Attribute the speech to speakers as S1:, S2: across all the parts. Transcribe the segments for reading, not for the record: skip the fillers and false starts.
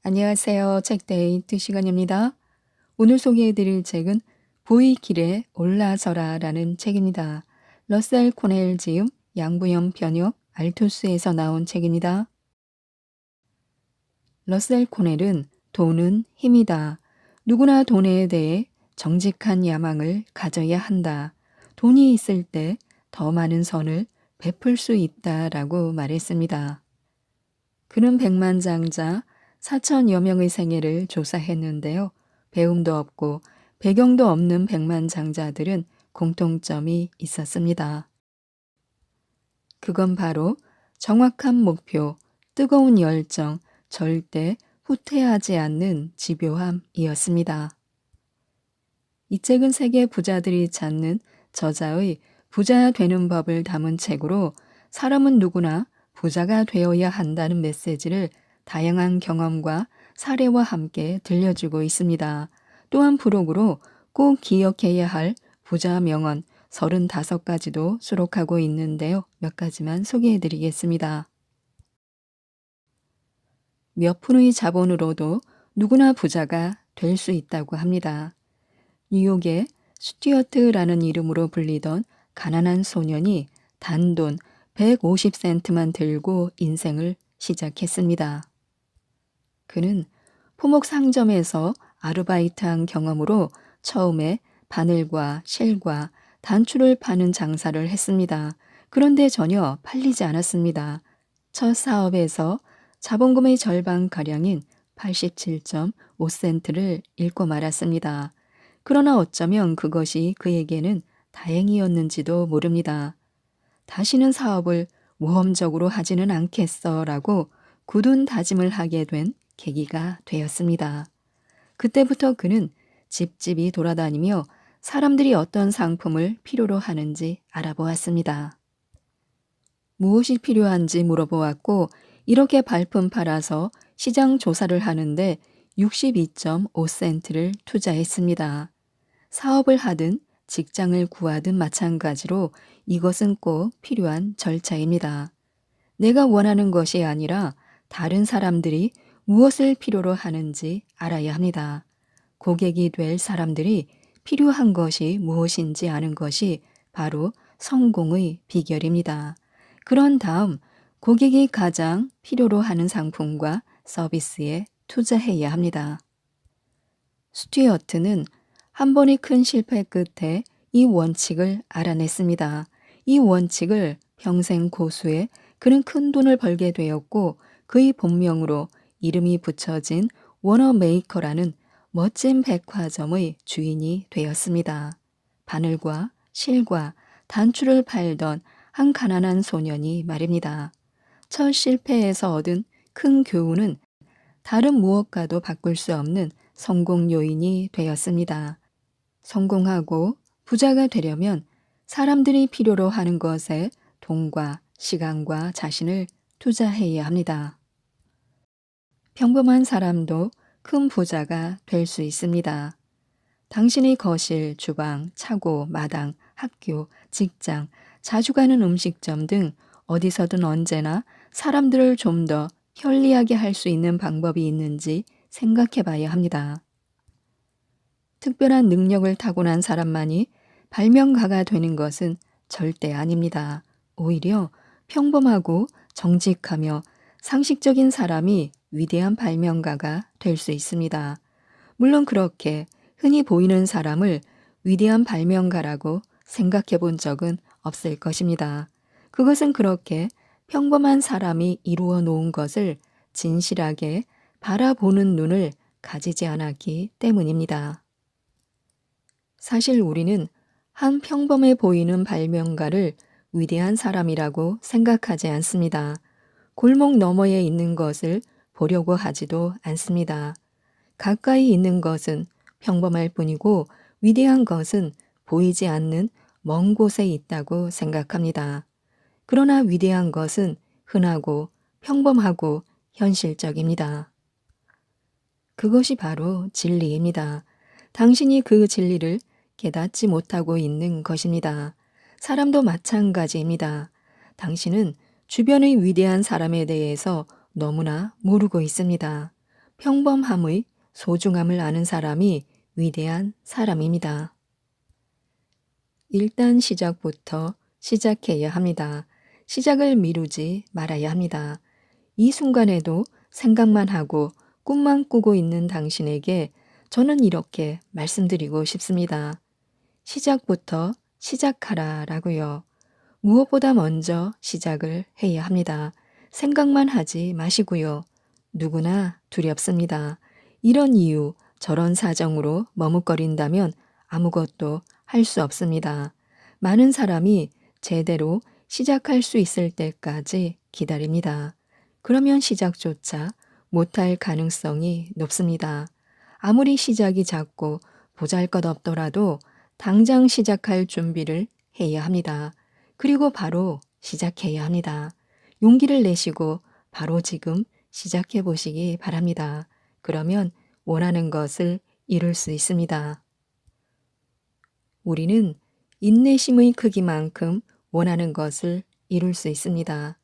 S1: 안녕하세요. 책데이트 시간입니다. 오늘 소개해드릴 책은 보이 길에 올라서라라는 책입니다. 러셀 코넬 지음, 양부영 번역, 알투스에서 나온 책입니다. 러셀 코넬은 돈은 힘이다. 누구나 돈에 대해 정직한 야망을 가져야 한다. 돈이 있을 때 더 많은 선을 베풀 수 있다라고 말했습니다. 그는 백만장자 4천여 명의 생애를 조사했는데요. 배움도 없고 배경도 없는 백만장자들은 공통점이 있었습니다. 그건 바로 정확한 목표, 뜨거운 열정, 절대 후퇴하지 않는 집요함이었습니다. 이 책은 세계 부자들이 찾는 저자의 부자 되는 법을 담은 책으로 사람은 누구나 부자가 되어야 한다는 메시지를 다양한 경험과 사례와 함께 들려주고 있습니다. 또한 부록으로 꼭 기억해야 할 부자 명언 35가지도 수록하고 있는데요. 몇 가지만 소개해 드리겠습니다. 몇 푼의 자본으로도 누구나 부자가 될 수 있다고 합니다. 뉴욕의 스튜어트라는 이름으로 불리던 가난한 소년이 단돈 150센트만 들고 인생을 시작했습니다. 그는 포목 상점에서 아르바이트한 경험으로 처음에 바늘과 실과 단추를 파는 장사를 했습니다. 그런데 전혀 팔리지 않았습니다. 첫 사업에서 자본금의 절반가량인 87.5센트를 잃고 말았습니다. 그러나 어쩌면 그것이 그에게는 다행이었는지도 모릅니다. 다시는 사업을 모험적으로 하지는 않겠어라고 굳은 다짐을 하게 된 계기가 되었습니다. 그때부터 그는 집집이 돌아다니며 사람들이 어떤 상품을 필요로 하는지 알아보았습니다. 무엇이 필요한지 물어보았고 이렇게 발품 팔아서 시장 조사를 하는데 62.5센트를 투자했습니다. 사업을 하든 직장을 구하든 마찬가지로 이것은 꼭 필요한 절차입니다. 내가 원하는 것이 아니라 다른 사람들이 무엇을 필요로 하는지 알아야 합니다. 고객이 될 사람들이 필요한 것이 무엇인지 아는 것이 바로 성공의 비결입니다. 그런 다음 고객이 가장 필요로 하는 상품과 서비스에 투자해야 합니다. 스튜어트는 한 번의 큰 실패 끝에 이 원칙을 알아냈습니다. 이 원칙을 평생 고수해 그는 큰 돈을 벌게 되었고 그의 본명으로 이름이 붙여진 워너메이커라는 멋진 백화점의 주인이 되었습니다. 바늘과 실과 단추를 팔던 한 가난한 소년이 말입니다. 첫 실패에서 얻은 큰 교훈은 다른 무엇과도 바꿀 수 없는 성공 요인이 되었습니다. 성공하고 부자가 되려면 사람들이 필요로 하는 것에 돈과 시간과 자신을 투자해야 합니다. 평범한 사람도 큰 부자가 될 수 있습니다. 당신의 거실, 주방, 차고, 마당, 학교, 직장, 자주 가는 음식점 등 어디서든 언제나 사람들을 좀 더 편리하게 할 수 있는 방법이 있는지 생각해 봐야 합니다. 특별한 능력을 타고난 사람만이 발명가가 되는 것은 절대 아닙니다. 오히려 평범하고 정직하며 상식적인 사람이 위대한 발명가가 될 수 있습니다. 물론 그렇게 흔히 보이는 사람을 위대한 발명가라고 생각해 본 적은 없을 것입니다. 그것은 그렇게 평범한 사람이 이루어 놓은 것을 진실하게 바라보는 눈을 가지지 않았기 때문입니다. 사실 우리는 한 평범해 보이는 발명가를 위대한 사람이라고 생각하지 않습니다. 골목 너머에 있는 것을 보려고 하지도 않습니다. 가까이 있는 것은 평범할 뿐이고 위대한 것은 보이지 않는 먼 곳에 있다고 생각합니다. 그러나 위대한 것은 흔하고 평범하고 현실적입니다. 그것이 바로 진리입니다. 당신이 그 진리를 깨닫지 못하고 있는 것입니다. 사람도 마찬가지입니다. 당신은 주변의 위대한 사람에 대해서 너무나 모르고 있습니다. 평범함의 소중함을 아는 사람이 위대한 사람입니다. 일단 시작부터 시작해야 합니다. 시작을 미루지 말아야 합니다. 이 순간에도 생각만 하고 꿈만 꾸고 있는 당신에게 저는 이렇게 말씀드리고 싶습니다. 시작부터 시작하라라고요. 무엇보다 먼저 시작을 해야 합니다. 생각만 하지 마시고요. 누구나 두렵습니다. 이런 이유, 저런 사정으로 머뭇거린다면 아무것도 할 수 없습니다. 많은 사람이 제대로 시작할 수 있을 때까지 기다립니다. 그러면 시작조차 못할 가능성이 높습니다. 아무리 시작이 작고 보잘것없더라도 당장 시작할 준비를 해야 합니다. 그리고 바로 시작해야 합니다. 용기를 내시고 바로 지금 시작해 보시기 바랍니다. 그러면 원하는 것을 이룰 수 있습니다. 우리는 인내심의 크기만큼 원하는 것을 이룰 수 있습니다.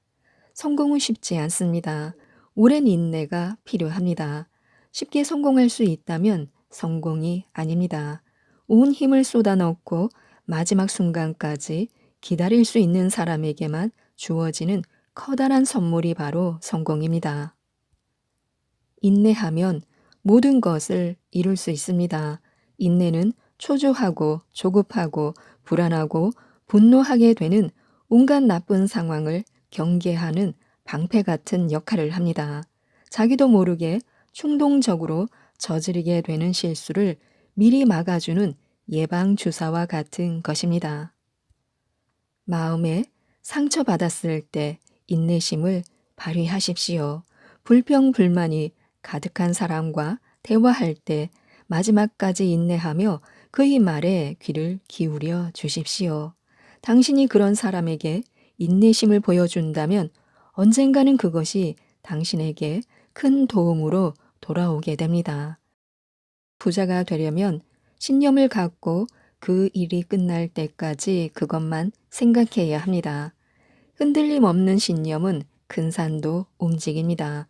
S1: 성공은 쉽지 않습니다. 오랜 인내가 필요합니다. 쉽게 성공할 수 있다면 성공이 아닙니다. 온 힘을 쏟아넣고 마지막 순간까지 기다릴 수 있는 사람에게만 주어지는 커다란 선물이 바로 성공입니다. 인내하면 모든 것을 이룰 수 있습니다. 인내는 초조하고 조급하고 불안하고 분노하게 되는 온갖 나쁜 상황을 경계하는 방패 같은 역할을 합니다. 자기도 모르게 충동적으로 저지르게 되는 실수를 미리 막아주는 예방주사와 같은 것입니다. 마음에 상처받았을 때 인내심을 발휘하십시오. 불평불만이 가득한 사람과 대화할 때 마지막까지 인내하며 그의 말에 귀를 기울여 주십시오. 당신이 그런 사람에게 인내심을 보여준다면 언젠가는 그것이 당신에게 큰 도움으로 돌아오게 됩니다. 부자가 되려면 신념을 갖고 그 일이 끝날 때까지 그것만 생각해야 합니다. 흔들림 없는 신념은 큰 산도 움직입니다.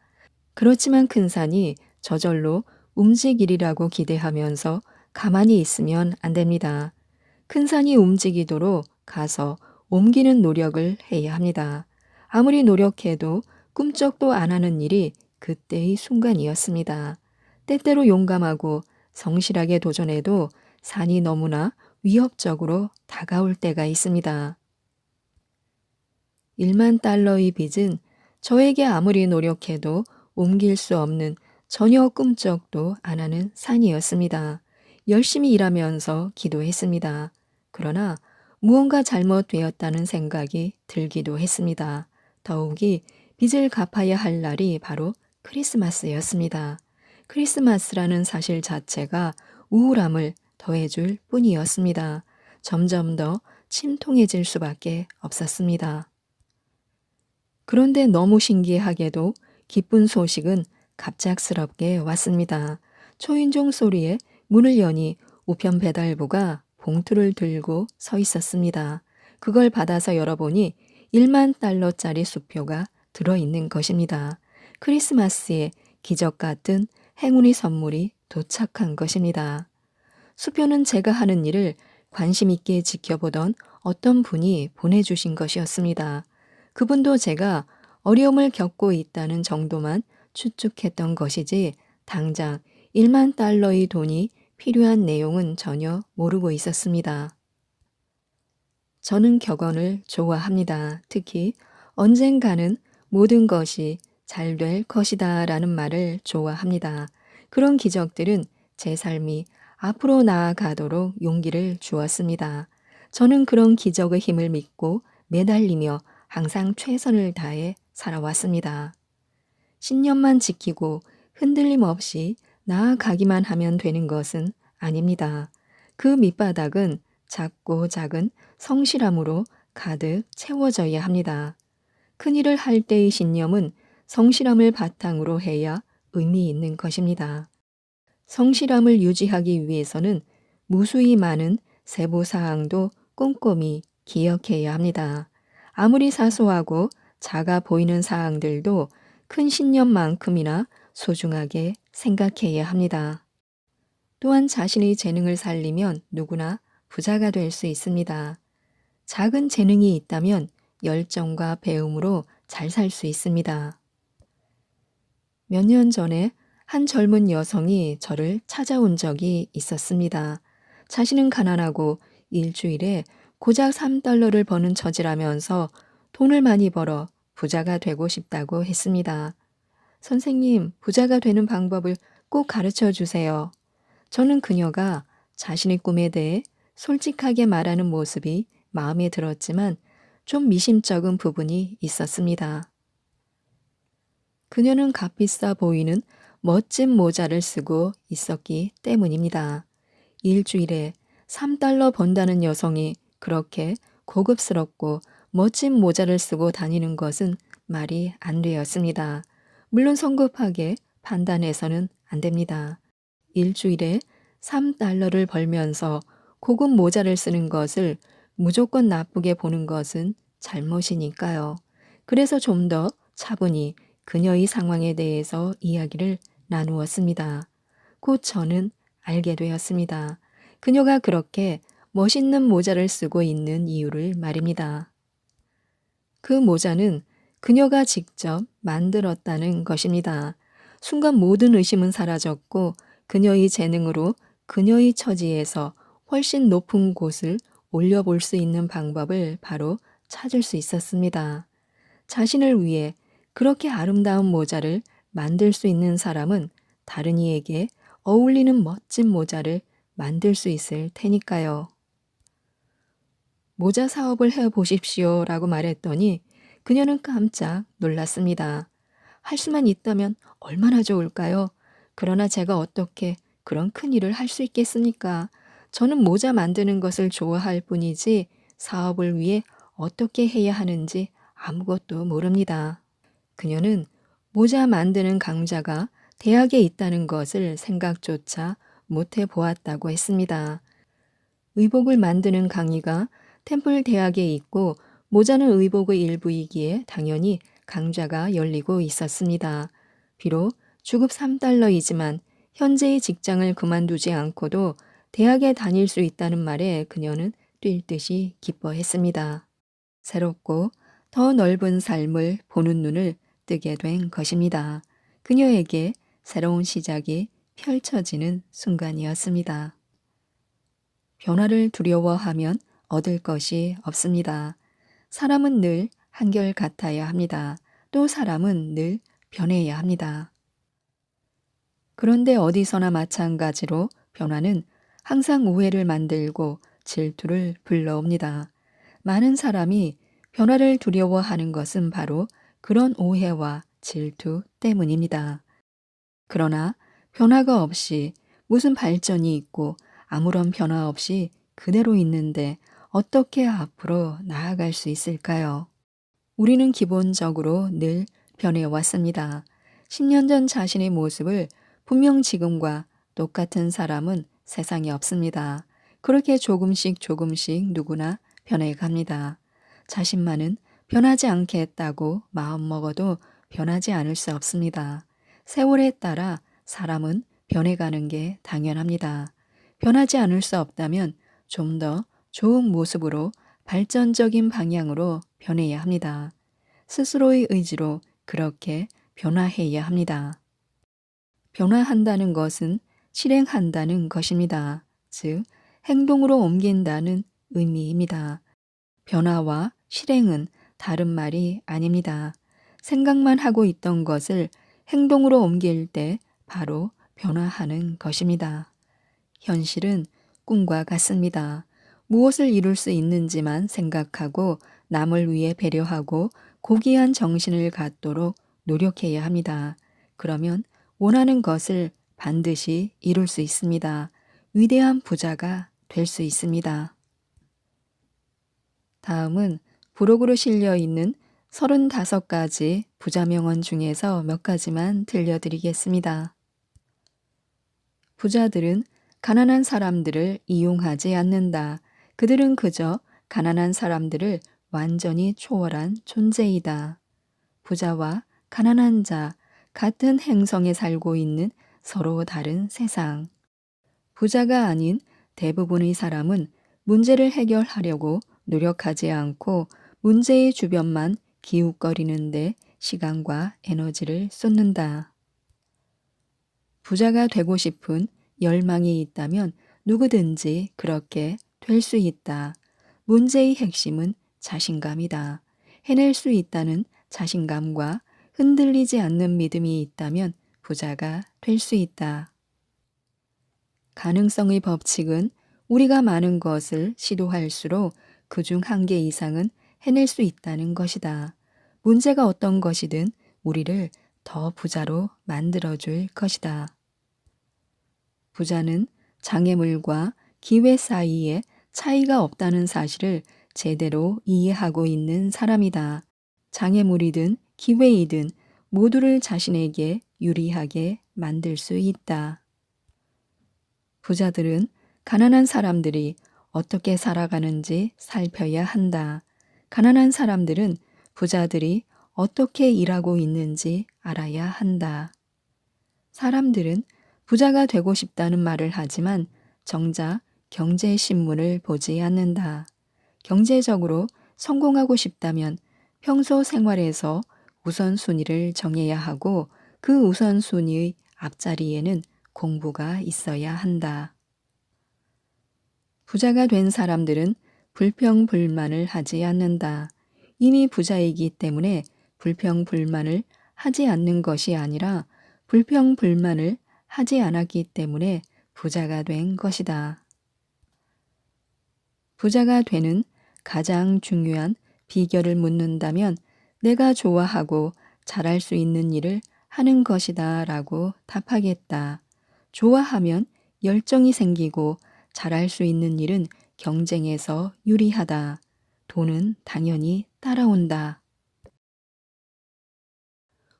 S1: 그렇지만 큰 산이 저절로 움직이리라고 기대하면서 가만히 있으면 안 됩니다. 큰 산이 움직이도록 가서 옮기는 노력을 해야 합니다. 아무리 노력해도 꿈쩍도 안 하는 일이 그때의 순간이었습니다. 때때로 용감하고 성실하게 도전해도 산이 너무나 위협적으로 다가올 때가 있습니다. 1만 달러의 빚은 저에게 아무리 노력해도 옮길 수 없는 전혀 꿈쩍도 안 하는 산이었습니다. 열심히 일하면서 기도했습니다. 그러나 무언가 잘못되었다는 생각이 들기도 했습니다. 더욱이 빚을 갚아야 할 날이 바로 크리스마스였습니다. 크리스마스라는 사실 자체가 우울함을 더해줄 뿐이었습니다. 점점 더 침통해질 수밖에 없었습니다. 그런데 너무 신기하게도 기쁜 소식은 갑작스럽게 왔습니다. 초인종 소리에 문을 여니 우편 배달부가 봉투를 들고 서 있었습니다. 그걸 받아서 열어보니 1만 달러짜리 수표가 들어있는 것입니다. 크리스마스에 기적 같은 행운의 선물이 도착한 것입니다. 수표는 제가 하는 일을 관심 있게 지켜보던 어떤 분이 보내주신 것이었습니다. 그분도 제가 어려움을 겪고 있다는 정도만 추측했던 것이지 당장 1만 달러의 돈이 필요한 내용은 전혀 모르고 있었습니다. 저는 격언을 좋아합니다. 특히 언젠가는 모든 것이 잘 될 것이다 라는 말을 좋아합니다. 그런 기적들은 제 삶이 앞으로 나아가도록 용기를 주었습니다. 저는 그런 기적의 힘을 믿고 매달리며 항상 최선을 다해 살아왔습니다. 신념만 지키고 흔들림 없이 나아가기만 하면 되는 것은 아닙니다. 그 밑바닥은 작고 작은 성실함으로 가득 채워져야 합니다. 큰일을 할 때의 신념은 성실함을 바탕으로 해야 의미 있는 것입니다. 성실함을 유지하기 위해서는 무수히 많은 세부사항도 꼼꼼히 기억해야 합니다. 아무리 사소하고 작아 보이는 사항들도 큰 신념만큼이나 소중하게 생각해야 합니다. 또한 자신의 재능을 살리면 누구나 부자가 될 수 있습니다. 작은 재능이 있다면 열정과 배움으로 잘 살 수 있습니다. 몇 년 전에 한 젊은 여성이 저를 찾아온 적이 있었습니다. 자신은 가난하고 일주일에 고작 3달러를 버는 처지라면서 돈을 많이 벌어 부자가 되고 싶다고 했습니다. 선생님, 부자가 되는 방법을 꼭 가르쳐 주세요. 저는 그녀가 자신의 꿈에 대해 솔직하게 말하는 모습이 마음에 들었지만 좀 미심쩍은 부분이 있었습니다. 그녀는 값비싸 보이는 멋진 모자를 쓰고 있었기 때문입니다. 일주일에 3달러 번다는 여성이 그렇게 고급스럽고 멋진 모자를 쓰고 다니는 것은 말이 안 되었습니다. 물론 성급하게 판단해서는 안 됩니다. 일주일에 3달러를 벌면서 고급 모자를 쓰는 것을 무조건 나쁘게 보는 것은 잘못이니까요. 그래서 좀 더 차분히 그녀의 상황에 대해서 이야기를 나누었습니다. 곧 저는 알게 되었습니다. 그녀가 그렇게 멋있는 모자를 쓰고 있는 이유를 말입니다. 그 모자는 그녀가 직접 만들었다는 것입니다. 순간 모든 의심은 사라졌고 그녀의 재능으로 그녀의 처지에서 훨씬 높은 곳을 올려볼 수 있는 방법을 바로 찾을 수 있었습니다. 자신을 위해 그렇게 아름다운 모자를 만들 수 있는 사람은 다른 이에게 어울리는 멋진 모자를 만들 수 있을 테니까요. 모자 사업을 해 보십시오 라고 말했더니 그녀는 깜짝 놀랐습니다. 할 수만 있다면 얼마나 좋을까요? 그러나 제가 어떻게 그런 큰 일을 할 수 있겠습니까? 저는 모자 만드는 것을 좋아할 뿐이지 사업을 위해 어떻게 해야 하는지 아무것도 모릅니다. 그녀는 모자 만드는 강좌가 대학에 있다는 것을 생각조차 못해 보았다고 했습니다. 의복을 만드는 강의가 템플 대학에 있고 모자는 의복의 일부이기에 당연히 강좌가 열리고 있었습니다. 비록 주급 3달러이지만 현재의 직장을 그만두지 않고도 대학에 다닐 수 있다는 말에 그녀는 뛸 듯이 기뻐했습니다. 새롭고 더 넓은 삶을 보는 눈을 뜨게 된 것입니다. 그녀에게 새로운 시작이 펼쳐지는 순간이었습니다. 변화를 두려워하면 얻을 것이 없습니다. 사람은 늘 한결 같아야 합니다. 또 사람은 늘 변해야 합니다. 그런데 어디서나 마찬가지로 변화는 항상 오해를 만들고 질투를 불러옵니다. 많은 사람이 변화를 두려워하는 것은 바로 그런 오해와 질투 때문입니다. 그러나 변화가 없이 무슨 발전이 있고 아무런 변화 없이 그대로 있는데 어떻게 앞으로 나아갈 수 있을까요? 우리는 기본적으로 늘 변해왔습니다. 10년 전 자신의 모습을 분명 지금과 똑같은 사람은 세상에 없습니다. 그렇게 조금씩 조금씩 누구나 변해갑니다. 자신만은 변하지 않겠다고 마음먹어도 변하지 않을 수 없습니다. 세월에 따라 사람은 변해가는 게 당연합니다. 변하지 않을 수 없다면 좀 더 좋은 모습으로 발전적인 방향으로 변해야 합니다. 스스로의 의지로 그렇게 변화해야 합니다. 변화한다는 것은 실행한다는 것입니다. 즉, 행동으로 옮긴다는 의미입니다. 변화와 실행은 다른 말이 아닙니다. 생각만 하고 있던 것을 행동으로 옮길 때 바로 변화하는 것입니다. 현실은 꿈과 같습니다. 무엇을 이룰 수 있는지만 생각하고 남을 위해 배려하고 고귀한 정신을 갖도록 노력해야 합니다. 그러면 원하는 것을 반드시 이룰 수 있습니다. 위대한 부자가 될 수 있습니다. 다음은 부록으로 실려 있는 35가지 부자 명언 중에서 몇 가지만 들려드리겠습니다. 부자들은 가난한 사람들을 이용하지 않는다. 그들은 그저 가난한 사람들을 완전히 초월한 존재이다. 부자와 가난한 자, 같은 행성에 살고 있는 서로 다른 세상. 부자가 아닌 대부분의 사람은 문제를 해결하려고 노력하지 않고 문제의 주변만 기웃거리는데 시간과 에너지를 쏟는다. 부자가 되고 싶은 열망이 있다면 누구든지 그렇게 될 수 있다. 문제의 핵심은 자신감이다. 해낼 수 있다는 자신감과 흔들리지 않는 믿음이 있다면 부자가 될 수 있다. 가능성의 법칙은 우리가 많은 것을 시도할수록 그중 한 개 이상은 해낼 수 있다는 것이다. 문제가 어떤 것이든 우리를 더 부자로 만들어줄 것이다. 부자는 장애물과 기회 사이에 차이가 없다는 사실을 제대로 이해하고 있는 사람이다. 장애물이든 기회이든 모두를 자신에게 유리하게 만들 수 있다. 부자들은 가난한 사람들이 어떻게 살아가는지 살펴야 한다. 가난한 사람들은 부자들이 어떻게 일하고 있는지 알아야 한다. 사람들은 부자가 되고 싶다는 말을 하지만 정작 경제신문을 보지 않는다. 경제적으로 성공하고 싶다면 평소 생활에서 우선순위를 정해야 하고 그 우선순위의 앞자리에는 공부가 있어야 한다. 부자가 된 사람들은 불평불만을 하지 않는다. 이미 부자이기 때문에 불평불만을 하지 않는 것이 아니라 불평불만을 하지 않았기 때문에 부자가 된 것이다. 부자가 되는 가장 중요한 비결을 묻는다면 내가 좋아하고 잘할 수 있는 일을 하는 것이다 라고 답하겠다. 좋아하면 열정이 생기고 잘할 수 있는 일은 경쟁에서 유리하다. 돈은 당연히 따라온다.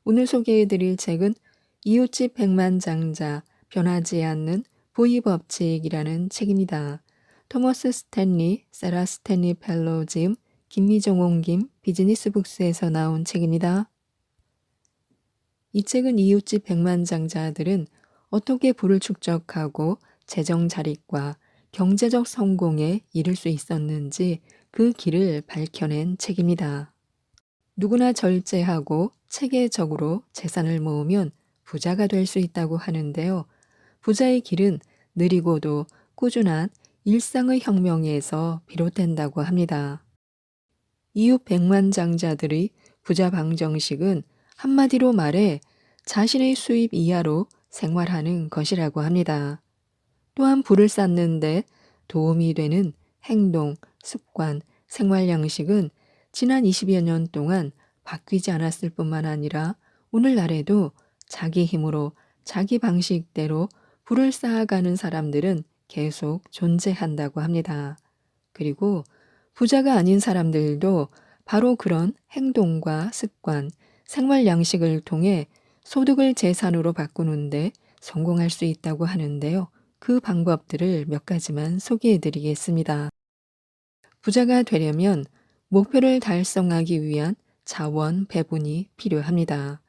S1: 오늘 소개해드릴 책은 이웃집 백만장자 변하지 않는 부의법칙이라는 책입니다. 토머스 스탠리, 세라 스탠리 펠로우짐, 김미종 옹김 비즈니스북스에서 나온 책입니다. 이 책은 이웃집 백만장자들은 어떻게 부를 축적하고 재정 자립과 경제적 성공에 이를 수 있었는지 그 길을 밝혀낸 책입니다. 누구나 절제하고 체계적으로 재산을 모으면 부자가 될 수 있다고 하는데요. 부자의 길은 느리고도 꾸준한 일상의 혁명에서 비롯된다고 합니다. 이웃 백만장자들의 부자 방정식은 한마디로 말해 자신의 수입 이하로 생활하는 것이라고 합니다. 또한 부를 쌓는데 도움이 되는 행동, 습관, 생활 양식은 지난 20여 년 동안 바뀌지 않았을 뿐만 아니라 오늘날에도 자기 힘으로 자기 방식대로 부를 쌓아가는 사람들은 계속 존재한다고 합니다. 그리고 부자가 아닌 사람들도 바로 그런 행동과 습관, 생활 양식을 통해 소득을 재산으로 바꾸는데 성공할 수 있다고 하는데요. 그 방법들을 몇 가지만 소개해 드리겠습니다. 부자가 되려면 목표를 달성하기 위한 자원 배분이 필요합니다.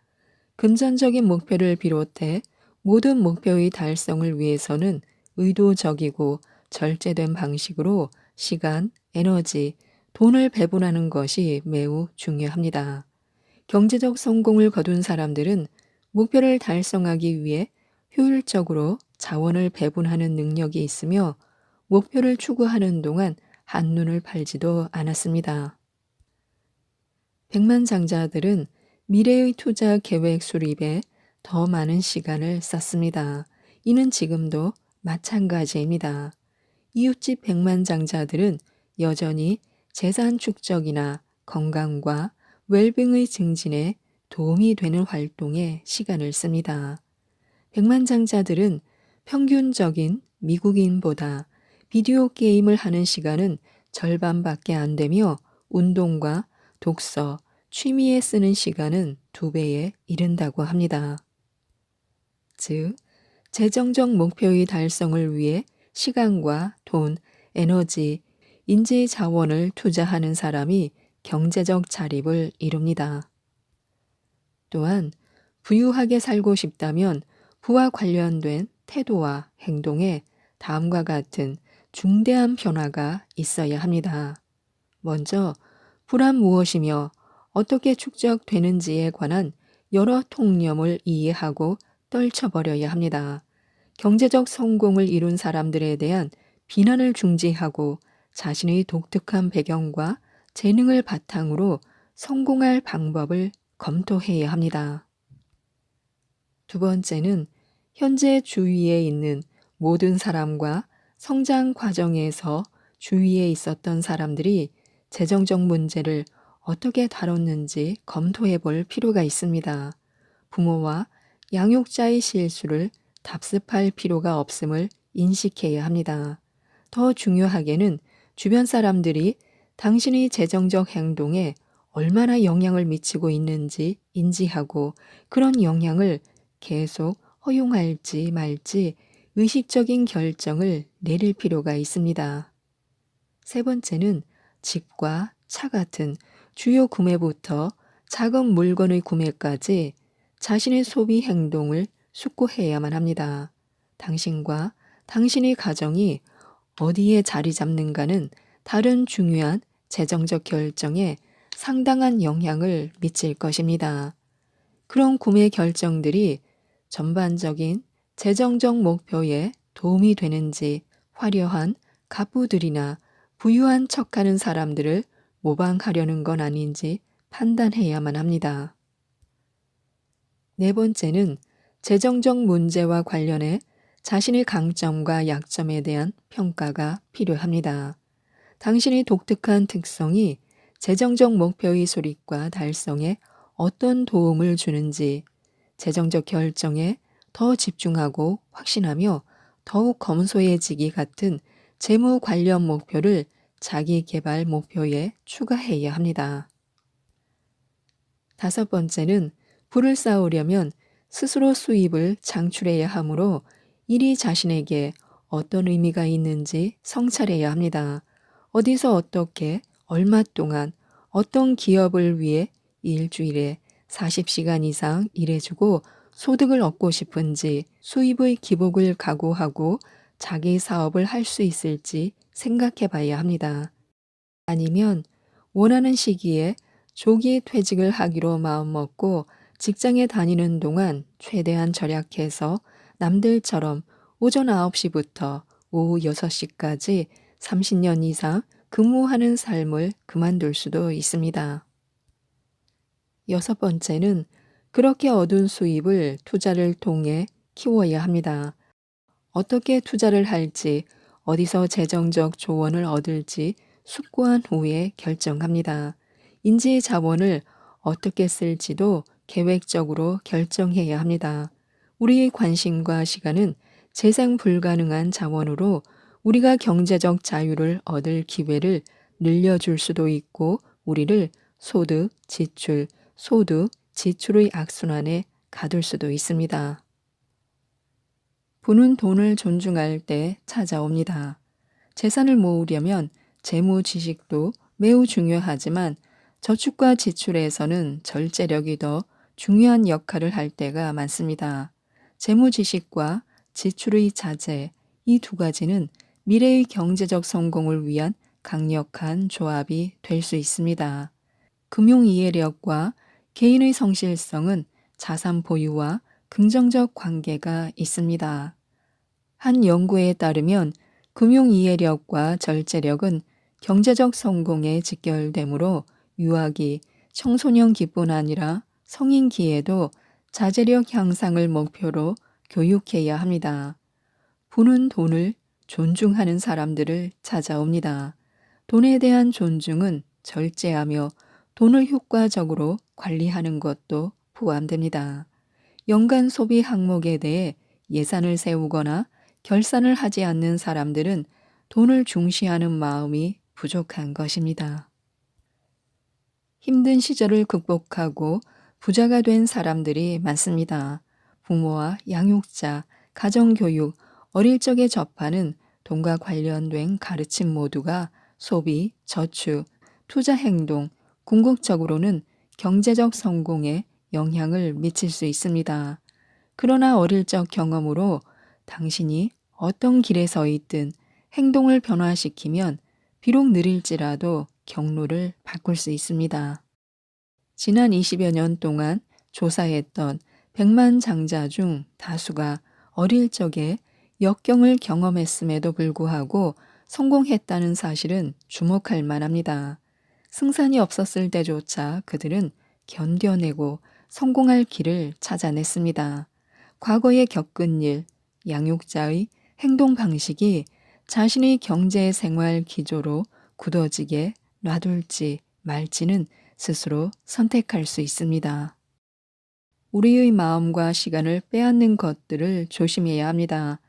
S1: 금전적인 목표를 비롯해 모든 목표의 달성을 위해서는 의도적이고 절제된 방식으로 시간, 에너지, 돈을 배분하는 것이 매우 중요합니다. 경제적 성공을 거둔 사람들은 목표를 달성하기 위해 효율적으로 자원을 배분하는 능력이 있으며 목표를 추구하는 동안 한눈을 팔지도 않았습니다. 백만장자들은 미래의 투자 계획 수립에 더 많은 시간을 썼습니다. 이는 지금도 마찬가지입니다. 이웃집 백만장자들은 여전히 재산 축적이나 건강과 웰빙의 증진에 도움이 되는 활동에 시간을 씁니다. 백만장자들은 평균적인 미국인보다 비디오 게임을 하는 시간은 절반밖에 안 되며 운동과 독서, 취미에 쓰는 시간은 2배에 이른다고 합니다. 즉, 재정적 목표의 달성을 위해 시간과 돈, 에너지, 인지 자원을 투자하는 사람이 경제적 자립을 이룹니다. 또한 부유하게 살고 싶다면 부와 관련된 태도와 행동에 다음과 같은 중대한 변화가 있어야 합니다. 먼저, 부란 무엇이며 어떻게 축적되는지에 관한 여러 통념을 이해하고 떨쳐버려야 합니다. 경제적 성공을 이룬 사람들에 대한 비난을 중지하고 자신의 독특한 배경과 재능을 바탕으로 성공할 방법을 검토해야 합니다. 두 번째는 현재 주위에 있는 모든 사람과 성장 과정에서 주위에 있었던 사람들이 재정적 문제를 어떻게 다뤘는지 검토해 볼 필요가 있습니다. 부모와 양육자의 실수를 답습할 필요가 없음을 인식해야 합니다. 더 중요하게는 주변 사람들이 당신의 재정적 행동에 얼마나 영향을 미치고 있는지 인지하고 그런 영향을 계속 허용할지 말지 의식적인 결정을 내릴 필요가 있습니다. 세 번째는 집과 차 같은 주요 구매부터 작은 물건의 구매까지 자신의 소비 행동을 숙고해야만 합니다. 당신과 당신의 가정이 어디에 자리 잡는가는 다른 중요한 재정적 결정에 상당한 영향을 미칠 것입니다. 그런 구매 결정들이 전반적인 재정적 목표에 도움이 되는지 화려한 갑부들이나 부유한 척하는 사람들을 모방하려는 건 아닌지 판단해야만 합니다. 네 번째는 재정적 문제와 관련해 자신의 강점과 약점에 대한 평가가 필요합니다. 당신의 독특한 특성이 재정적 목표의 수립과 달성에 어떤 도움을 주는지 재정적 결정에 더 집중하고 확신하며 더욱 검소해지기 같은 재무 관련 목표를 자기 개발 목표에 추가해야 합니다. 다섯 번째는 부를 쌓으려면 스스로 수입을 창출해야 하므로 일이 자신에게 어떤 의미가 있는지 성찰해야 합니다. 어디서 어떻게 얼마 동안 어떤 기업을 위해 일주일에 40시간 이상 일해주고 소득을 얻고 싶은지 수입의 기복을 각오하고 자기 사업을 할 수 있을지 생각해 봐야 합니다. 아니면 원하는 시기에 조기 퇴직을 하기로 마음먹고 직장에 다니는 동안 최대한 절약해서 남들처럼 오전 9시부터 오후 6시까지 30년 이상 근무하는 삶을 그만둘 수도 있습니다. 여섯 번째는 그렇게 얻은 수입을 투자를 통해 키워야 합니다. 어떻게 투자를 할지, 어디서 재정적 조언을 얻을지 숙고한 후에 결정합니다. 인지 자본을 어떻게 쓸지도 계획적으로 결정해야 합니다. 우리의 관심과 시간은 재생 불가능한 자원으로 우리가 경제적 자유를 얻을 기회를 늘려줄 수도 있고 우리를 소득, 지출의 악순환에 가둘 수도 있습니다. 부는 돈을 존중할 때 찾아옵니다. 재산을 모으려면 재무 지식도 매우 중요하지만 저축과 지출에서는 절제력이 더 중요한 역할을 할 때가 많습니다. 재무 지식과 지출의 자제, 이 두 가지는 미래의 경제적 성공을 위한 강력한 조합이 될 수 있습니다. 금융 이해력과 개인의 성실성은 자산 보유와 긍정적 관계가 있습니다. 한 연구에 따르면 금융 이해력과 절제력은 경제적 성공에 직결되므로 유아기, 청소년기뿐 아니라 성인기에도 자제력 향상을 목표로 교육해야 합니다. 부는 돈을 존중하는 사람들을 찾아옵니다. 돈에 대한 존중은 절제하며 돈을 효과적으로 관리하는 것도 포함됩니다. 연간 소비 항목에 대해 예산을 세우거나 결산을 하지 않는 사람들은 돈을 중시하는 마음이 부족한 것입니다. 힘든 시절을 극복하고 부자가 된 사람들이 많습니다. 부모와 양육자, 가정교육, 어릴 적에 접하는 돈과 관련된 가르침 모두가 소비, 저축, 투자 행동, 궁극적으로는 경제적 성공에 영향을 미칠 수 있습니다. 그러나 어릴 적 경험으로 당신이 어떤 길에 서 있든 행동을 변화시키면 비록 느릴지라도 경로를 바꿀 수 있습니다. 지난 20여 년 동안 조사했던 100만 장자 중 다수가 어릴 적에 역경을 경험했음에도 불구하고 성공했다는 사실은 주목할 만합니다. 승산이 없었을 때조차 그들은 견뎌내고 성공할 길을 찾아냈습니다. 과거에 겪은 일, 양육자의 행동 방식이 자신의 경제 생활 기조로 굳어지게 놔둘지 말지는 스스로 선택할 수 있습니다. 우리의 마음과 시간을 빼앗는 것들을 조심해야 합니다.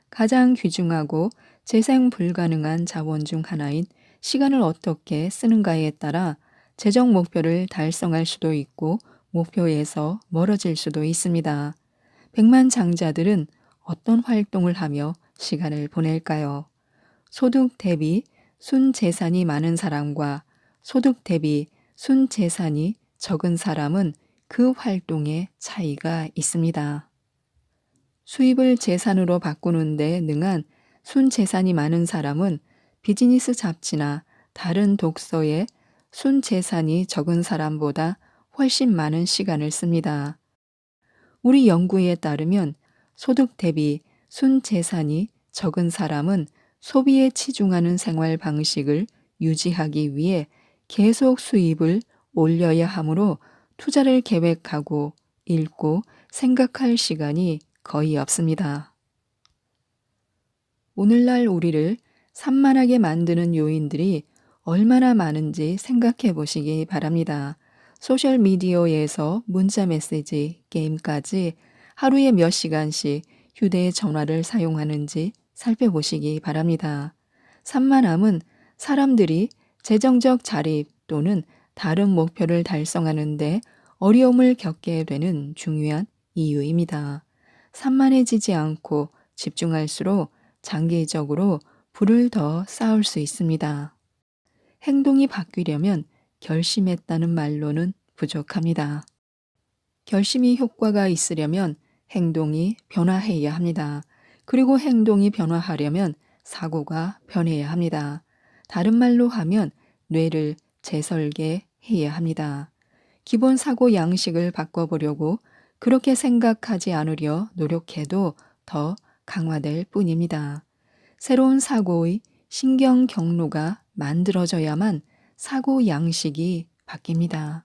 S1: 가장 귀중하고 재생 불가능한 자원 중 하나인 시간을 어떻게 쓰는가에 따라 재정 목표를 달성할 수도 있고 목표에서 멀어질 수도 있습니다. 백만 장자들은 어떤 활동을 하며 시간을 보낼까요? 소득 대비 순재산이 많은 사람과 소득 대비 순재산이 적은 사람은 그 활동에 차이가 있습니다. 수입을 재산으로 바꾸는 데 능한 순재산이 많은 사람은 비즈니스 잡지나 다른 독서에 순재산이 적은 사람보다 훨씬 많은 시간을 씁니다. 우리 연구에 따르면 소득 대비 순재산이 적은 사람은 소비에 치중하는 생활 방식을 유지하기 위해 계속 수입을 올려야 하므로 투자를 계획하고 읽고 생각할 시간이 거의 없습니다. 오늘날 우리를 산만하게 만드는 요인들이 얼마나 많은지 생각해 보시기 바랍니다. 소셜미디어에서 문자 메시지, 게임까지 하루에 몇 시간씩 휴대전화를 사용하는지 살펴보시기 바랍니다. 산만함은 사람들이 재정적 자립 또는 다른 목표를 달성하는데 어려움을 겪게 되는 중요한 이유입니다. 산만해지지 않고 집중할수록 장기적으로 불을 더 쌓을 수 있습니다. 행동이 바뀌려면 결심했다는 말로는 부족합니다. 결심이 효과가 있으려면 행동이 변화해야 합니다. 그리고 행동이 변화하려면 사고가 변해야 합니다. 다른 말로 하면 뇌를 재설계해야 합니다. 기본 사고 양식을 바꿔보려고 그렇게 생각하지 않으려 노력해도 더 강화될 뿐입니다. 새로운 사고의 신경 경로가 만들어져야만 사고 양식이 바뀝니다.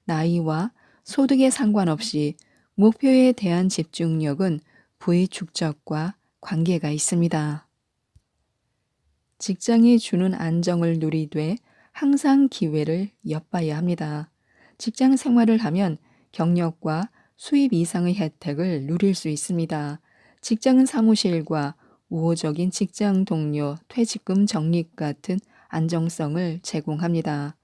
S1: 나이와 소득에 상관없이 목표에 대한 집중력은 부의 축적과 관계가 있습니다. 직장이 주는 안정을 누리되 항상 기회를 엿봐야 합니다. 직장 생활을 하면 경력과 수입 이상의 혜택을 누릴 수 있습니다. 직장은 사무실과 우호적인 직장 동료 퇴직금 적립 같은 안정성을 제공합니다.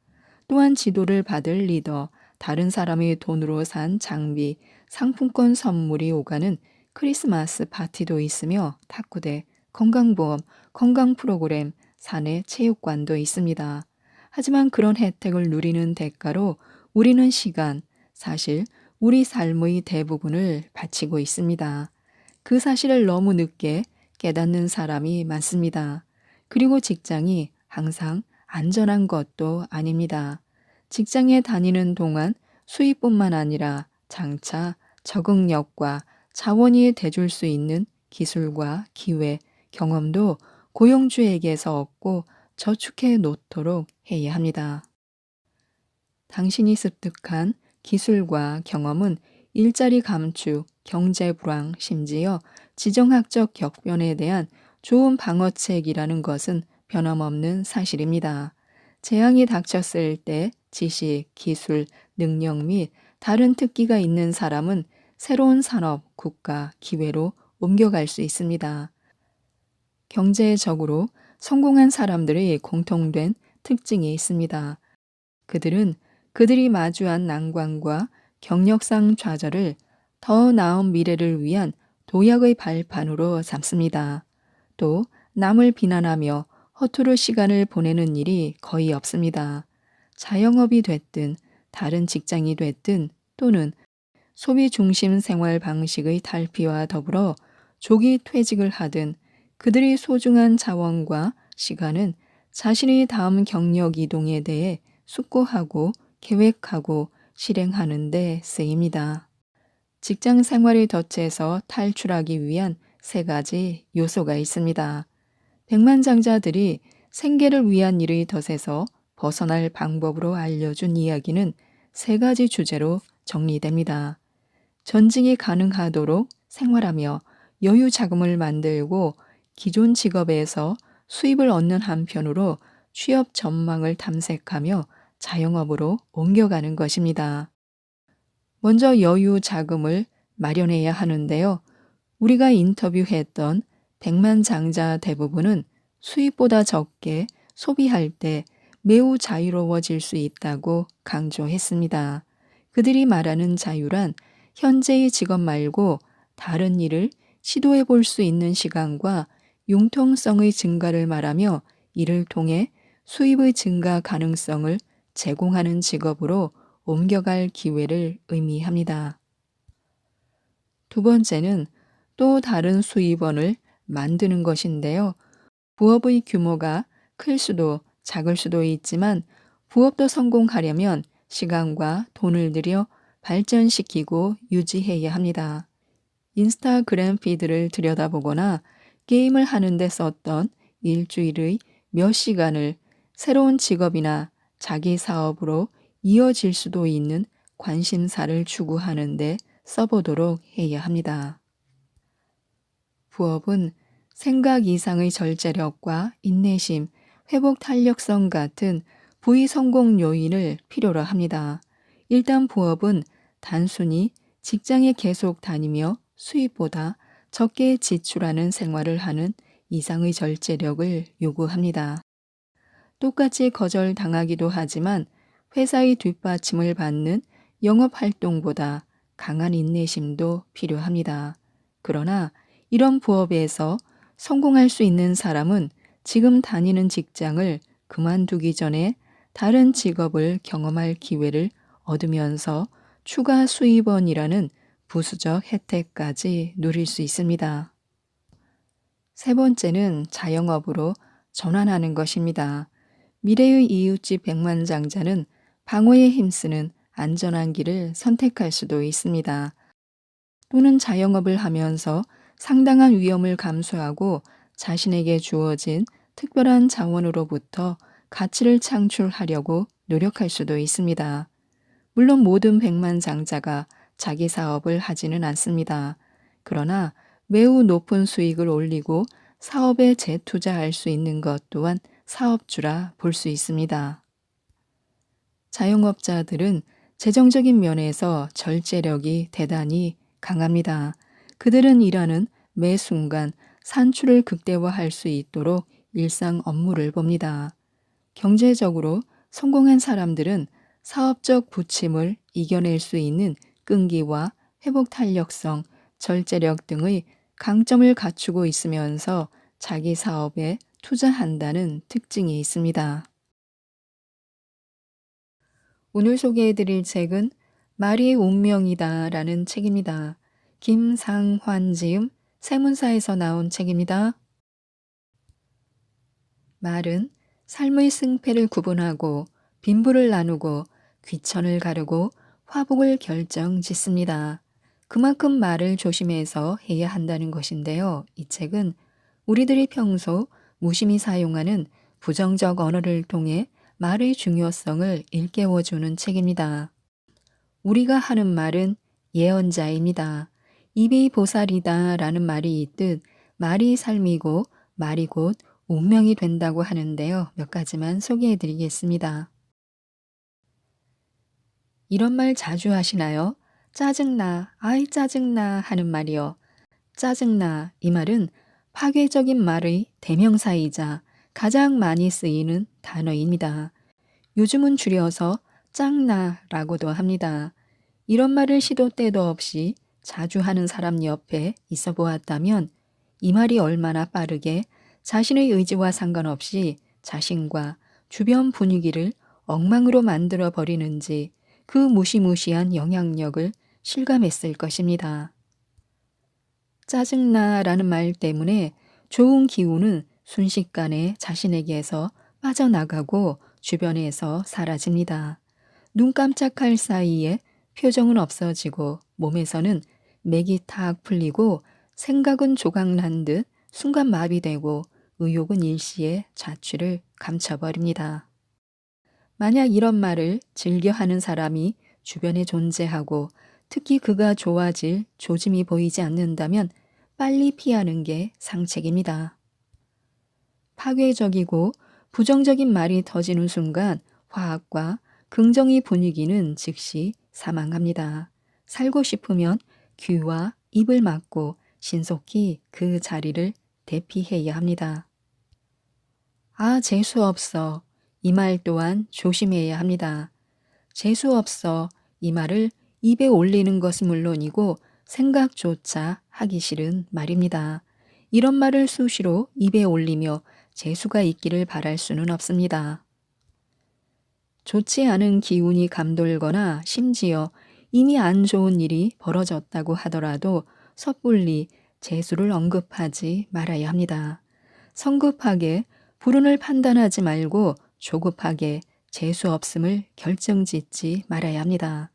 S1: 또한 지도를 받을 리더, 다른 사람의 돈으로 산 장비, 상품권 선물이 오가는 크리스마스 파티도 있으며 탁구대, 건강보험, 건강 프로그램, 사내 체육관도 있습니다. 하지만 그런 혜택을 누리는 대가로 우리는 시간, 사실 우리 삶의 대부분을 바치고 있습니다. 그 사실을 너무 늦게 깨닫는 사람이 많습니다. 그리고 직장이 항상 안전한 것도 아닙니다. 직장에 다니는 동안 수입뿐만 아니라 장차 적응력과 자원이 돼줄 수 있는 기술과 기회, 경험도 고용주에게서 얻고 저축해 놓도록 해야 합니다. 당신이 습득한 기술과 경험은 일자리 감축, 경제 불황, 심지어 지정학적 격변에 대한 좋은 방어책이라는 것은 변함없는 사실입니다. 재앙이 닥쳤을 때 지식, 기술, 능력 및 다른 특기가 있는 사람은 새로운 산업, 국가, 기회로 옮겨갈 수 있습니다. 경제적으로 성공한 사람들의 공통된 특징이 있습니다. 그들은 그들이 마주한 난관과 경력상 좌절을 더 나은 미래를 위한 도약의 발판으로 삼습니다. 또 남을 비난하며 허투루 시간을 보내는 일이 거의 없습니다. 자영업이 됐든 다른 직장이 됐든 또는 소비 중심 생활 방식의 탈피와 더불어 조기 퇴직을 하든 그들의 소중한 자원과 시간은 자신의 다음 경력 이동에 대해 숙고하고 계획하고 실행하는 데 쓰입니다. 직장 생활의 덫에서 탈출하기 위한 세 가지 요소가 있습니다. 백만장자들이 생계를 위한 일의 덫에서 벗어날 방법으로 알려준 이야기는 세 가지 주제로 정리됩니다. 전직이 가능하도록 생활하며 여유 자금을 만들고 기존 직업에서 수입을 얻는 한편으로 취업 전망을 탐색하며 자영업으로 옮겨가는 것입니다. 먼저 여유 자금을 마련해야 하는데요. 우리가 인터뷰했던 백만장자 대부분은 수입보다 적게 소비할 때 매우 자유로워질 수 있다고 강조했습니다. 그들이 말하는 자유란 현재의 직업 말고 다른 일을 시도해 볼 수 있는 시간과 융통성의 증가를 말하며 이를 통해 수입의 증가 가능성을 제공하는 직업으로 옮겨갈 기회를 의미합니다. 두 번째는 또 다른 수입원을 만드는 것인데요. 부업의 규모가 클 수도 작을 수도 있지만 부업도 성공하려면 시간과 돈을 들여 발전시키고 유지해야 합니다. 인스타그램 피드를 들여다보거나 게임을 하는데 썼던 일주일의 몇 시간을 새로운 직업이나 자기 사업으로 이어질 수도 있는 관심사를 추구하는데 써보도록 해야 합니다. 부업은 생각 이상의 절제력과 인내심, 회복 탄력성 같은 부의 성공 요인을 필요로 합니다. 일단 부업은 단순히 직장에 계속 다니며 수입보다 적게 지출하는 생활을 하는 이상의 절제력을 요구합니다. 똑같이 거절당하기도 하지만 회사의 뒷받침을 받는 영업 활동보다 강한 인내심도 필요합니다. 그러나 이런 부업에서 성공할 수 있는 사람은 지금 다니는 직장을 그만두기 전에 다른 직업을 경험할 기회를 얻으면서 추가 수입원이라는 부수적 혜택까지 누릴 수 있습니다. 세 번째는 자영업으로 전환하는 것입니다. 미래의 이웃집 백만장자는 방어에 힘쓰는 안전한 길을 선택할 수도 있습니다. 또는 자영업을 하면서 상당한 위험을 감수하고 자신에게 주어진 특별한 자원으로부터 가치를 창출하려고 노력할 수도 있습니다. 물론 모든 백만장자가 자기 사업을 하지는 않습니다. 그러나 매우 높은 수익을 올리고 사업에 재투자할 수 있는 것 또한 사업주라 볼 수 있습니다. 자영업자들은 재정적인 면에서 절제력이 대단히 강합니다. 그들은 일하는 매 순간 산출을 극대화할 수 있도록 일상 업무를 봅니다. 경제적으로 성공한 사람들은 사업적 부침을 이겨낼 수 있는 끈기와 회복 탄력성, 절제력 등의 강점을 갖추고 있으면서 자기 사업에 투자한다는 특징이 있습니다. 오늘 소개해드릴 책은 말이 운명이다라는 책입니다. 김상환 지음 세문사에서 나온 책입니다. 말은 삶의 승패를 구분하고 빈부를 나누고 귀천을 가르고 화복을 결정짓습니다. 그만큼 말을 조심해서 해야 한다는 것인데요. 이 책은 우리들이 평소 무심히 사용하는 부정적 언어를 통해 말의 중요성을 일깨워주는 책입니다. 우리가 하는 말은 예언자입니다. 입이 보살이다 라는 말이 있듯 말이 삶이고 말이 곧 운명이 된다고 하는데요. 몇 가지만 소개해 드리겠습니다. 이런 말 자주 하시나요? 짜증나, 아이 짜증나 하는 말이요. 짜증나 이 말은 파괴적인 말의 대명사이자 가장 많이 쓰이는 단어입니다. 요즘은 줄여서 짱나라고도 합니다. 이런 말을 시도 때도 없이 자주 하는 사람 옆에 있어 보았다면 이 말이 얼마나 빠르게 자신의 의지와 상관없이 자신과 주변 분위기를 엉망으로 만들어 버리는지 그 무시무시한 영향력을 실감했을 것입니다. 짜증나라는 말 때문에 좋은 기운은 순식간에 자신에게서 빠져나가고 주변에서 사라집니다. 눈 깜짝할 사이에 표정은 없어지고 몸에서는 맥이 탁 풀리고 생각은 조각난 듯 순간 마비되고 의욕은 일시에 자취를 감춰버립니다. 만약 이런 말을 즐겨하는 사람이 주변에 존재하고 특히 그가 좋아질 조짐이 보이지 않는다면 빨리 피하는 게 상책입니다. 파괴적이고 부정적인 말이 터지는 순간 화학과 긍정의 분위기는 즉시 사망합니다. 살고 싶으면 귀와 입을 막고 신속히 그 자리를 대피해야 합니다. 아, 재수없어. 이 말 또한 조심해야 합니다. 재수없어. 이 말을 입에 올리는 것은 물론이고 생각조차 하기 싫은 말입니다. 이런 말을 수시로 입에 올리며 재수가 있기를 바랄 수는 없습니다. 좋지 않은 기운이 감돌거나 심지어 이미 안 좋은 일이 벌어졌다고 하더라도 섣불리 재수를 언급하지 말아야 합니다. 성급하게 불운을 판단하지 말고 조급하게 재수 없음을 결정짓지 말아야 합니다.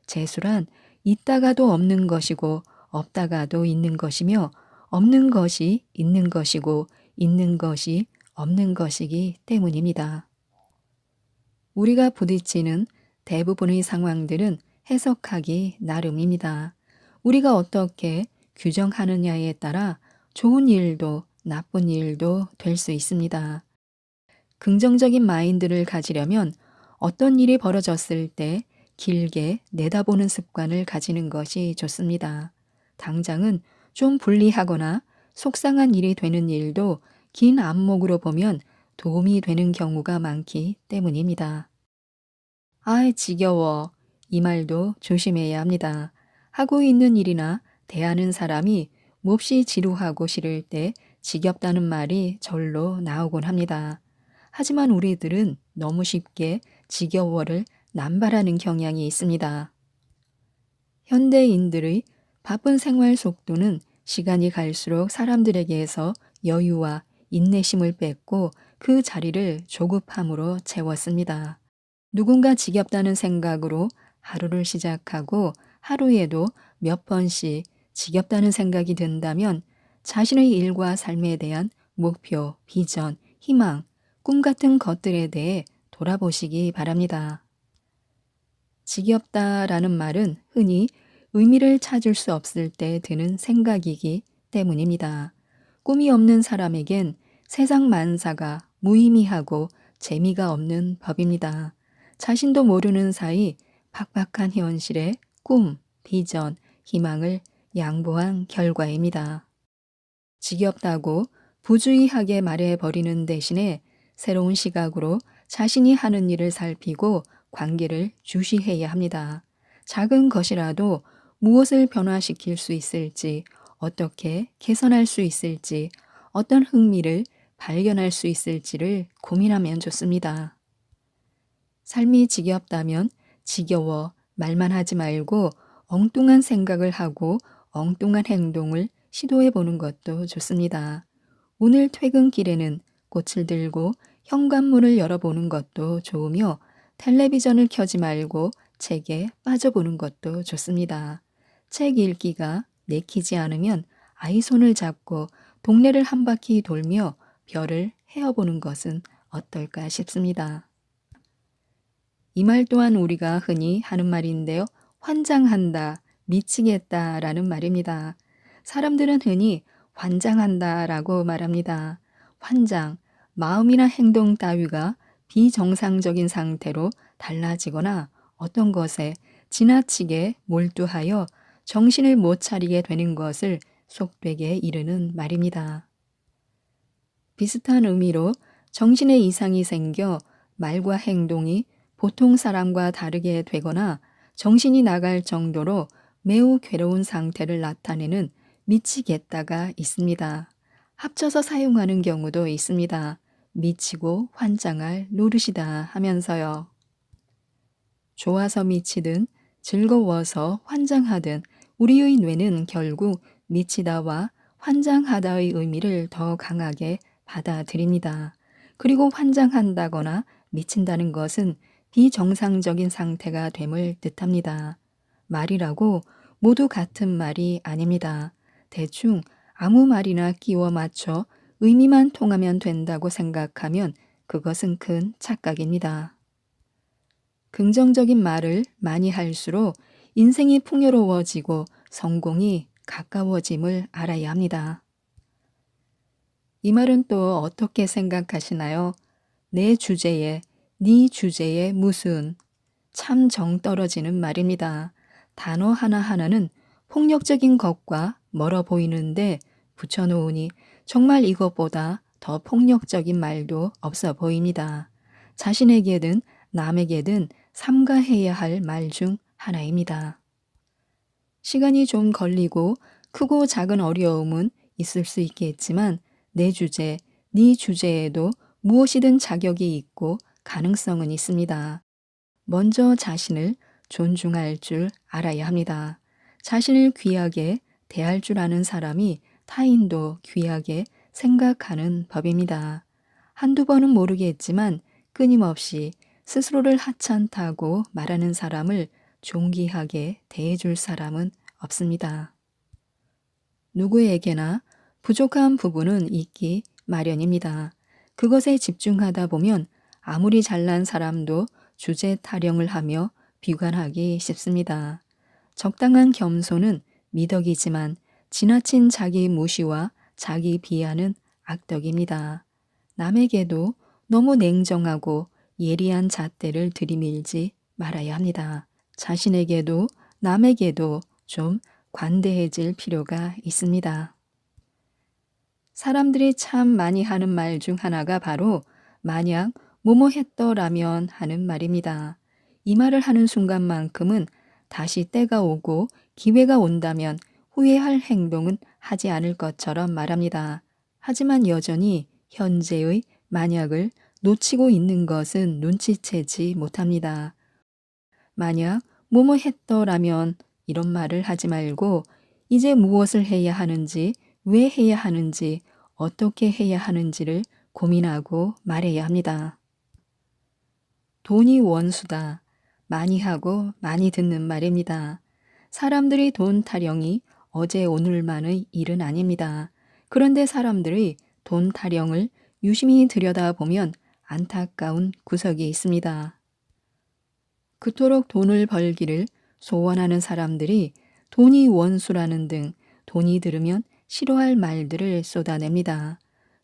S1: 재수란 있다가도 없는 것이고 없다가도 있는 것이며 없는 것이 있는 것이고 있는 것이 없는 것이기 때문입니다. 우리가 부딪히는 대부분의 상황들은 해석하기 나름입니다. 우리가 어떻게 규정하느냐에 따라 좋은 일도 나쁜 일도 될 수 있습니다. 긍정적인 마인드를 가지려면 어떤 일이 벌어졌을 때 길게 내다보는 습관을 가지는 것이 좋습니다. 당장은 좀 불리하거나 속상한 일이 되는 일도 긴 안목으로 보면 도움이 되는 경우가 많기 때문입니다. 아이, 지겨워. 이 말도 조심해야 합니다. 하고 있는 일이나 대하는 사람이 몹시 지루하고 싫을 때 지겹다는 말이 절로 나오곤 합니다. 하지만 우리들은 너무 쉽게 지겨워를 남발하는 경향이 있습니다. 현대인들의 바쁜 생활 속도는 시간이 갈수록 사람들에게서 여유와 인내심을 뺏고 그 자리를 조급함으로 채웠습니다. 누군가 지겹다는 생각으로 하루를 시작하고 하루에도 몇 번씩 지겹다는 생각이 든다면 자신의 일과 삶에 대한 목표, 비전, 희망, 꿈 같은 것들에 대해 돌아보시기 바랍니다. 지겹다라는 말은 흔히 의미를 찾을 수 없을 때 드는 생각이기 때문입니다. 꿈이 없는 사람에겐 세상 만사가 무의미하고 재미가 없는 법입니다. 자신도 모르는 사이 팍팍한 현실에 꿈, 비전, 희망을 양보한 결과입니다. 지겹다고 부주의하게 말해버리는 대신에 새로운 시각으로 자신이 하는 일을 살피고 관계를 주시해야 합니다. 작은 것이라도 무엇을 변화시킬 수 있을지, 어떻게 개선할 수 있을지, 어떤 흥미를 발견할 수 있을지를 고민하면 좋습니다. 삶이 지겹다면 지겨워 말만 하지 말고 엉뚱한 생각을 하고 엉뚱한 행동을 시도해 보는 것도 좋습니다. 오늘 퇴근길에는 꽃을 들고 현관문을 열어보는 것도 좋으며 텔레비전을 켜지 말고 책에 빠져보는 것도 좋습니다. 책 읽기가 내키지 않으면 아이 손을 잡고 동네를 한 바퀴 돌며 별을 헤어보는 것은 어떨까 싶습니다. 이 말 또한 우리가 흔히 하는 말인데요. 환장한다, 미치겠다라는 말입니다. 사람들은 흔히 환장한다라고 말합니다. 환장, 마음이나 행동 따위가 비정상적인 상태로 달라지거나 어떤 것에 지나치게 몰두하여 정신을 못 차리게 되는 것을 속되게 이르는 말입니다. 비슷한 의미로 정신에 이상이 생겨 말과 행동이 보통 사람과 다르게 되거나 정신이 나갈 정도로 매우 괴로운 상태를 나타내는 미치겠다가 있습니다. 합쳐서 사용하는 경우도 있습니다. 미치고 환장할 노릇이다 하면서요. 좋아서 미치든 즐거워서 환장하든 우리의 뇌는 결국 미치다와 환장하다의 의미를 더 강하게 받아들입니다. 그리고 환장한다거나 미친다는 것은 비정상적인 상태가 됨을 뜻합니다. 말이라고 모두 같은 말이 아닙니다. 대충 아무 말이나 끼워 맞춰 의미만 통하면 된다고 생각하면 그것은 큰 착각입니다. 긍정적인 말을 많이 할수록 인생이 풍요로워지고 성공이 가까워짐을 알아야 합니다. 이 말은 또 어떻게 생각하시나요? 내 주제에, 네 주제에 무슨 참 정 떨어지는 말입니다. 단어 하나하나는 폭력적인 것과 멀어 보이는데 붙여놓으니 정말 이것보다 더 폭력적인 말도 없어 보입니다. 자신에게든 남에게든 삼가해야 할 말 중 하나입니다. 시간이 좀 걸리고 크고 작은 어려움은 있을 수 있겠지만 내 주제, 네 주제에도 무엇이든 자격이 있고 가능성은 있습니다. 먼저 자신을 존중할 줄 알아야 합니다. 자신을 귀하게 대할 줄 아는 사람이 타인도 귀하게 생각하는 법입니다. 한두 번은 모르겠지만 끊임없이 스스로를 하찮다고 말하는 사람을 존귀하게 대해줄 사람은 없습니다. 누구에게나 부족한 부분은 있기 마련입니다. 그것에 집중하다 보면 아무리 잘난 사람도 주제 타령을 하며 비관하기 쉽습니다. 적당한 겸손은 미덕이지만 지나친 자기 무시와 자기 비하는 악덕입니다. 남에게도 너무 냉정하고 예리한 잣대를 들이밀지 말아야 합니다. 자신에게도 남에게도 좀 관대해질 필요가 있습니다. 사람들이 참 많이 하는 말 중 하나가 바로 만약 뭐뭐 했더라면 하는 말입니다. 이 말을 하는 순간만큼은 다시 때가 오고 기회가 온다면 후회할 행동은 하지 않을 것처럼 말합니다. 하지만 여전히 현재의 만약을 놓치고 있는 것은 눈치채지 못합니다. 만약 뭐뭐 했더라면 이런 말을 하지 말고 이제 무엇을 해야 하는지, 왜 해야 하는지, 어떻게 해야 하는지를 고민하고 말해야 합니다. 돈이 원수다. 많이 하고 많이 듣는 말입니다. 사람들이 돈 타령이 어제 오늘만의 일은 아닙니다. 그런데 사람들이 돈 타령을 유심히 들여다보면 안타까운 구석이 있습니다. 그토록 돈을 벌기를 소원하는 사람들이 돈이 원수라는 등 돈이 들으면 싫어할 말들을 쏟아냅니다.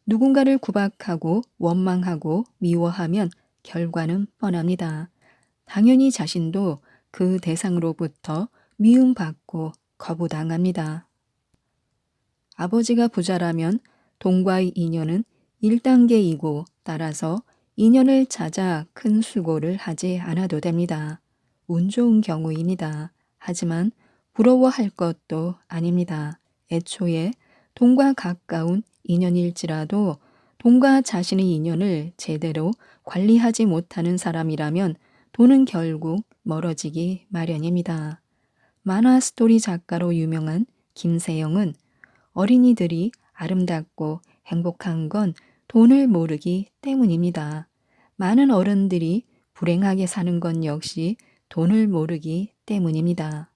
S1: 누군가를 구박하고 원망하고 미워하면 결과는 뻔합니다. 당연히 자신도 그 대상으로부터 미움받고 거부당합니다. 아버지가 부자라면 돈과의 인연은 1단계이고 따라서 인연을 찾아 큰 수고를 하지 않아도 됩니다. 운 좋은 경우입니다. 하지만 부러워할 것도 아닙니다. 애초에 돈과 가까운 인연일지라도 돈과 자신의 인연을 제대로 관리하지 못하는 사람이라면 돈은 결국 멀어지기 마련입니다. 만화 스토리 작가로 유명한 김세영은 어린이들이 아름답고 행복한 건 돈을 모르기 때문입니다. 많은 어른들이 불행하게 사는 건 역시 돈을 모르기 때문입니다.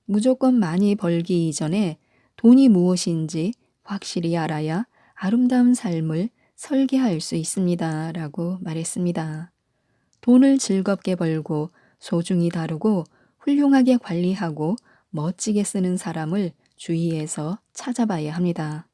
S1: 무조건 많이 벌기 이전에 돈이 무엇인지 확실히 알아야 아름다운 삶을 설계할 수 있습니다. 라고 말했습니다. 돈을 즐겁게 벌고 소중히 다루고 훌륭하게 관리하고 멋지게 쓰는 사람을 주위에서 찾아봐야 합니다.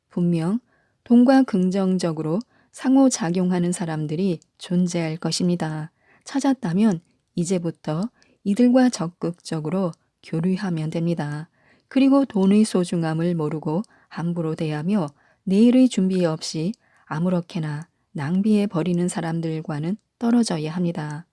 S1: 분명 돈과 긍정적으로 상호작용하는 사람들이 존재할 것입니다. 찾았다면 이제부터 이들과 적극적으로 교류하면 됩니다. 그리고 돈의 소중함을 모르고 함부로 대하며 내일의 준비 없이 아무렇게나 낭비해 버리는 사람들과는 떨어져야 합니다.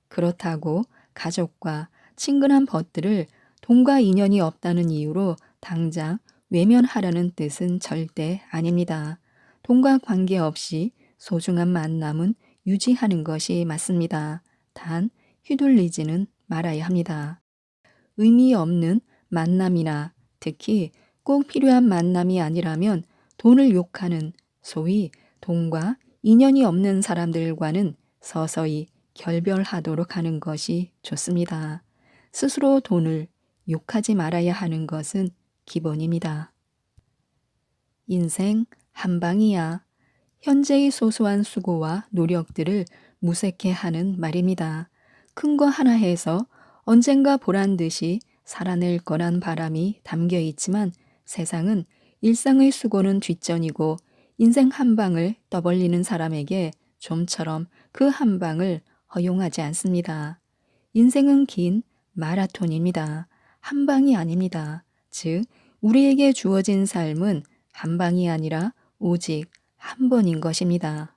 S1: 그렇다고 가족과 친근한 벗들을 돈과 인연이 없다는 이유로 당장 외면하라는 뜻은 절대 아닙니다. 돈과 관계없이 소중한 만남은 유지하는 것이 맞습니다. 단 휘둘리지는 말아야 합니다. 의미 없는 만남이나 특히 꼭 필요한 만남이 아니라면 돈을 욕하는 소위 돈과 인연이 없는 사람들과는 서서히 결별하도록 하는 것이 좋습니다. 스스로 돈을 욕하지 말아야 하는 것은 기본입니다. 인생 한 방이야. 현재의 소소한 수고와 노력들을 무색해 하는 말입니다. 큰 거 하나 해서 언젠가 보란 듯이 살아낼 거란 바람이 담겨 있지만 세상은 일상의 수고는 뒷전이고 인생 한 방을 떠벌리는 사람에게 좀처럼 그 한 방을 허용하지 않습니다. 인생은 긴 마라톤입니다. 한 방이 아닙니다. 즉, 우리에게 주어진 삶은 한 방이 아니라 오직 한 번인 것입니다.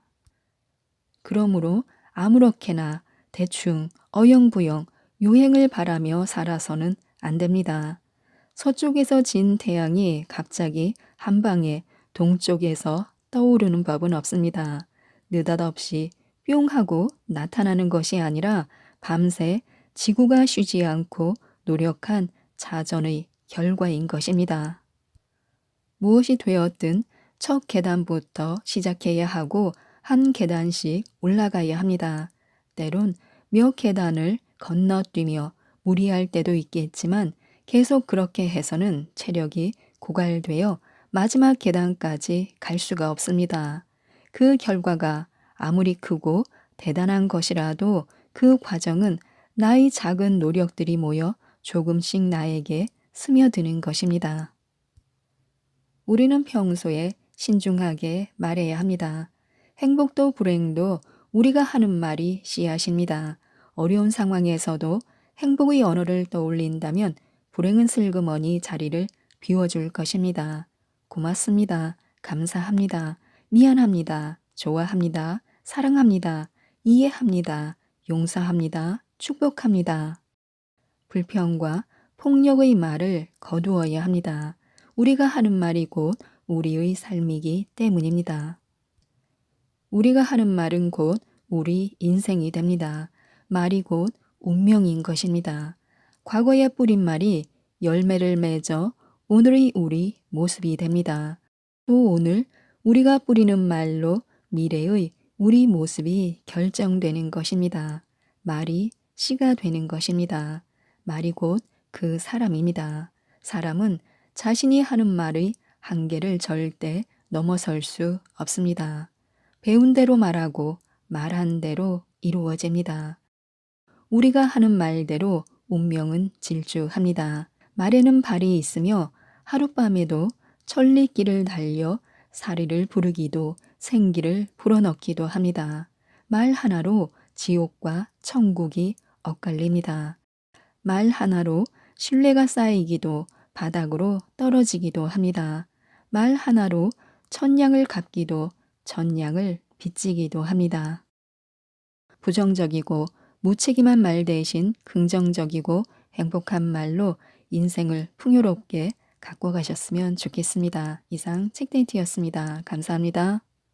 S1: 그러므로 아무렇게나 대충 어영부영 요행을 바라며 살아서는 안 됩니다. 서쪽에서 진 태양이 갑자기 한 방에 동쪽에서 떠오르는 법은 없습니다. 느닷없이 뿅 하고 나타나는 것이 아니라 밤새 지구가 쉬지 않고 노력한 자전의 결과인 것입니다. 무엇이 되었든 첫 계단부터 시작해야 하고 한 계단씩 올라가야 합니다. 때론 몇 계단을 건너뛰며 무리할 때도 있겠지만 계속 그렇게 해서는 체력이 고갈되어 마지막 계단까지 갈 수가 없습니다. 그 결과가 아무리 크고 대단한 것이라도 그 과정은 나의 작은 노력들이 모여 조금씩 나에게 스며드는 것입니다. 우리는 평소에 신중하게 말해야 합니다. 행복도 불행도 우리가 하는 말이 씨앗입니다. 어려운 상황에서도 행복의 언어를 떠올린다면 불행은 슬그머니 자리를 비워줄 것입니다. 고맙습니다. 감사합니다. 미안합니다. 좋아합니다. 사랑합니다. 이해합니다. 용서합니다. 축복합니다. 불평과 폭력의 말을 거두어야 합니다. 우리가 하는 말이 곧 우리의 삶이기 때문입니다. 우리가 하는 말은 곧 우리 인생이 됩니다. 말이 곧 운명인 것입니다. 과거에 뿌린 말이 열매를 맺어 오늘의 우리 모습이 됩니다. 또 오늘 우리가 뿌리는 말로 미래의 우리 모습이 결정되는 것입니다. 말이 씨가 되는 것입니다. 말이 곧 그 사람입니다. 사람은 자신이 하는 말의 한계를 절대 넘어설 수 없습니다. 배운 대로 말하고 말한 대로 이루어집니다. 우리가 하는 말대로 운명은 질주합니다. 말에는 발이 있으며 하룻밤에도 천리길을 달려 사리를 부르기도 생기를 불어넣기도 합니다. 말 하나로 지옥과 천국이 엇갈립니다. 말 하나로 신뢰가 쌓이기도 바닥으로 떨어지기도 합니다. 말 하나로 천냥을 갚기도 천냥을 빚지기도 합니다. 부정적이고 무책임한 말 대신 긍정적이고 행복한 말로 인생을 풍요롭게 갖고 가셨으면 좋겠습니다. 이상 책데이트였습니다. 감사합니다.